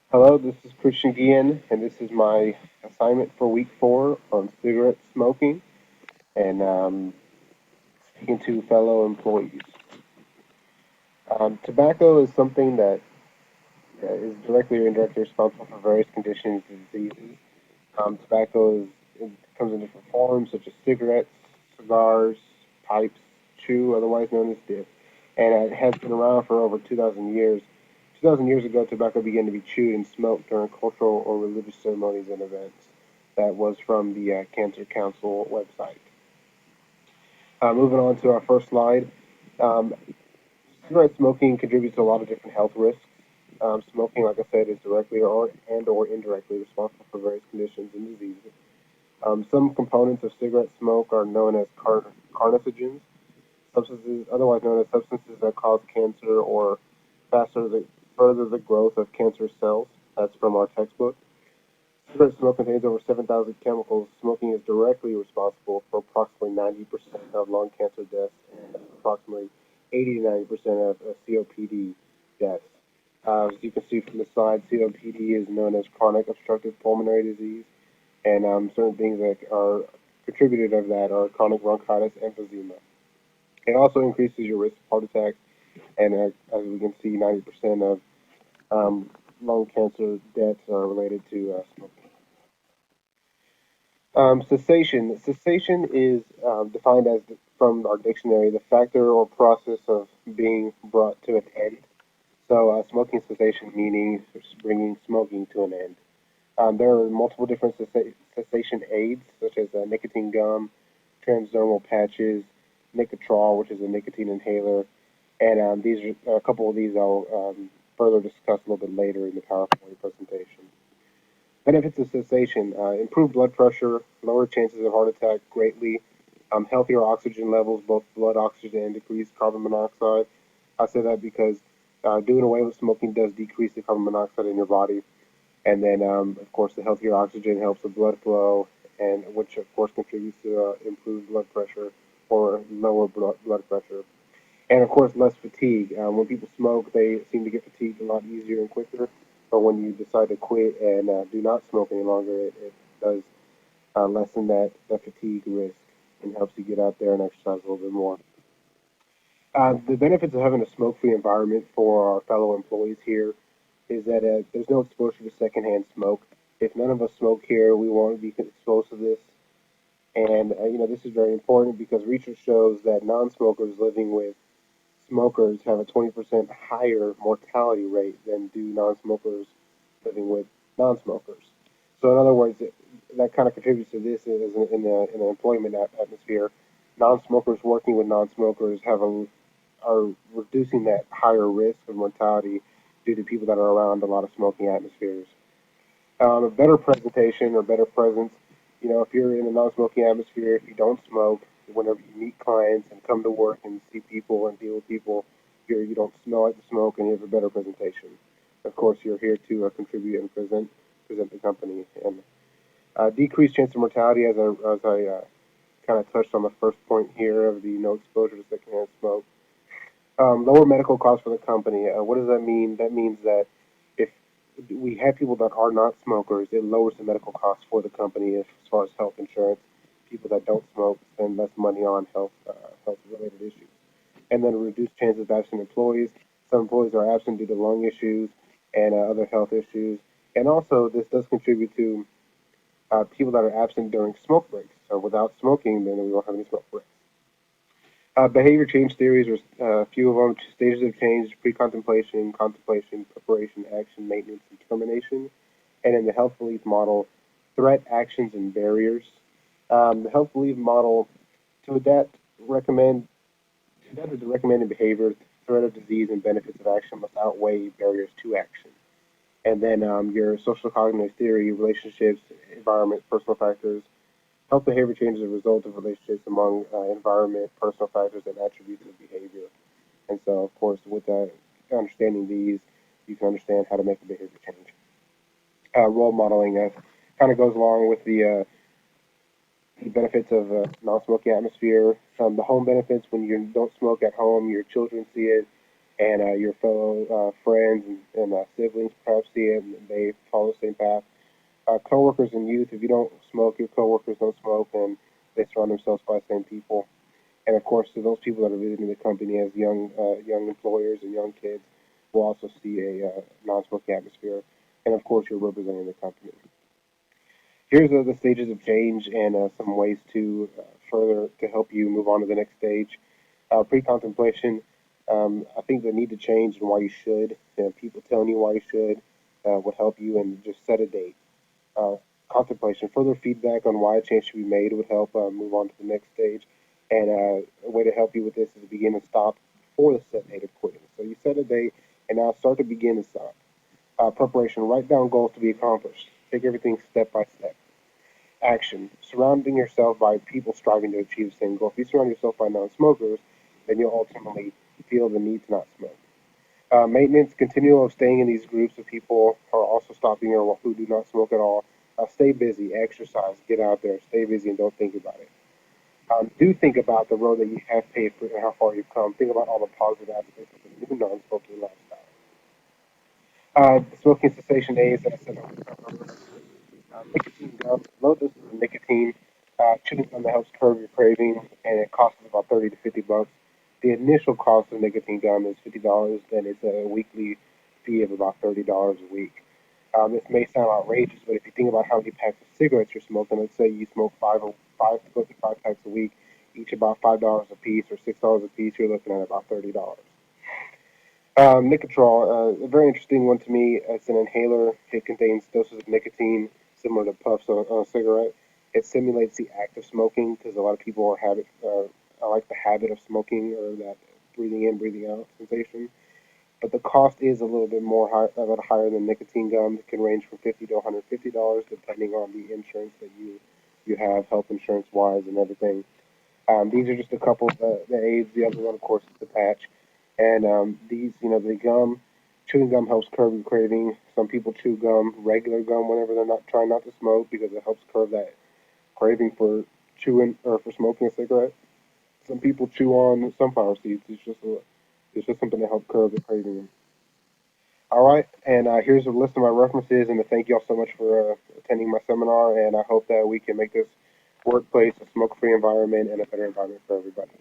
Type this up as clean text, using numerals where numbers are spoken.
Hello, this is Christian Guillen, and this is my assignment for week 4 on cigarette smoking and speaking to fellow employees. Tobacco is something that is directly or indirectly responsible for various conditions and diseases. Tobacco it comes in different forms, such as cigarettes, cigars, pipes, chew, otherwise known as dip, and it has been around for over 2,000 years. 2,000 years ago, tobacco began to be chewed and smoked during cultural or religious ceremonies and events. That was from the Cancer Council website. Moving on to our first slide. Um, Cigarette smoking contributes to a lot of different health risks. Smoking, like I said, is directly or indirectly responsible for various conditions and diseases. Some components of cigarette smoke are known as carcinogens, substances otherwise known as substances that cause cancer or faster the, further the growth of cancerous cells. That's from our textbook. Cigarette smoke contains over 7,000 chemicals. Smoking is directly responsible for approximately 90% of lung cancer deaths and approximately 80 to 90% of COPD deaths. As you can see from the slide, COPD is known as chronic obstructive pulmonary disease, and certain things that are contributed of that are chronic bronchitis, emphysema. It also increases your risk of heart attacks, and as we can see, 90% of um, lung cancer deaths are related to smoking. Cessation is defined as, from our dictionary, the factor or process of being brought to an end. So, smoking cessation meaning bringing smoking to an end. There are multiple different cessation aids, such as nicotine gum, transdermal patches, Nicotrol, which is a nicotine inhaler, and these are a couple of these I'll further discuss a little bit later in the PowerPoint presentation. Benefits of cessation: improved blood pressure, lower chances of heart attack greatly, healthier oxygen levels, both blood oxygen and decreased carbon monoxide. I say that because doing away with smoking does decrease the carbon monoxide in your body, and then of course the healthier oxygen helps the blood flow, and which of course contributes to improved blood pressure or lower blood pressure, and of course less fatigue. When people smoke, they seem to get fatigued a lot easier and quicker. But when you decide to quit and do not smoke any longer, it does lessen that fatigue risk and helps you get out there and exercise a little bit more. The benefits of having a smoke-free environment for our fellow employees here is that there's no exposure to secondhand smoke. If none of us smoke here, we won't be exposed to this. And this is very important because research shows that non-smokers living with smokers have a 20% higher mortality rate than do non-smokers living with non-smokers. So in other words, that kind of contributes to this is in the employment atmosphere. Non-smokers working with non-smokers are reducing that higher risk of mortality due to people that are around a lot of smoking atmospheres. A better presentation or better presence. If you're in a non-smoking atmosphere, if you don't smoke, whenever you meet clients and come to work and see people and deal with people, you don't smell like the smoke and you have a better presentation. Of course, you're here to contribute and present the company, and decreased chance of mortality, as I kind of touched on the first point here of the no exposure to secondhand smoke. Lower medical costs for the company. What does that mean? That means that if we have people that are not smokers, it lowers the medical costs for the company as far as health insurance. People that don't smoke spend less money on health related issues, and then reduced chances of absent employees. Some employees are absent due to lung issues and other health issues, and also this does contribute to people that are absent during smoke breaks. So without smoking, then we won't have any smoke breaks. Behavior change theories are a few of them: stages of change, pre-contemplation, contemplation, preparation, action, maintenance, and termination. And in the health belief model, threat, actions, and barriers. The health belief model, to recommend, adapt to the recommended behavior, threat of disease, and benefits of action must outweigh barriers to action. And then your social cognitive theory, relationships, environment, personal factors. Health behavior changes as a result of relationships among environment, personal factors, and attributes of behavior. And so, of course, with understanding these, you can understand how to make a behavior change. Role modeling kind of goes along with the benefits of a non-smoking atmosphere. The home benefits: when you don't smoke at home, your children see it, and your fellow friends and siblings perhaps see it, and coworkers and youth, if you don't smoke, your coworkers don't smoke, and they surround themselves by the same people. And of course, to those people that are visiting the company as young employers and young kids, will also see a non-smoking atmosphere. And of course, you're representing the company. Here's the stages of change and some ways to further to help you move on to the next stage. Pre-contemplation. I think the need to change and why you should, and people telling you why you should, would help you, and just set a date. Uh, Contemplation. Further feedback on why a change should be made would help move on to the next stage. And a way to help you with this is to begin and stop before the set date of quitting. So you set a date, and now start to begin and stop. Preparation. Write down goals to be accomplished. Take everything step by step. Action. Surrounding yourself by people striving to achieve the same goal. If you surround yourself by non-smokers, then you'll ultimately feel the need to not smoke. Maintenance, continual of staying in these groups of people who are also stopping or who do not smoke at all. Stay busy, exercise, get out there, stay busy, and don't think about it. Do think about the road that you have paved for and how far you've come. Think about all the positive aspects of the new non-smoking lifestyle. Smoking cessation aids, as I said earlier, nicotine gum, low doses of nicotine, chewing gum that helps curb your craving, and it costs about 30 to 50 bucks. The initial cost of nicotine gum is $50, then it's a weekly fee of about $30 a week. This may sound outrageous, but if you think about how many packs of cigarettes you're smoking, let's say you smoke five to go to five packs a week, each about $5 a piece or $6 a piece, you're looking at about $30. Nicotrol, a very interesting one to me. It's an inhaler. It contains doses of nicotine similar to puffs on a cigarette. It simulates the act of smoking because a lot of people like the habit of smoking or that breathing in, breathing out sensation. But the cost is a little higher than nicotine gum. It can range from $50 to $150 depending on the insurance that you have, health insurance wise, and everything. These are just a couple of the aids. The other one, of course, is the patch. And the gum, chewing gum helps curb the craving. Some people chew gum, regular gum, whenever they're not trying not to smoke because it helps curb that craving for chewing or for smoking a cigarette. Some people chew on sunflower seeds. It's just something to help curb the craving. All right, and here's a list of my references, and to thank you all so much for attending my seminar. And I hope that we can make this workplace a smoke-free environment and a better environment for everybody.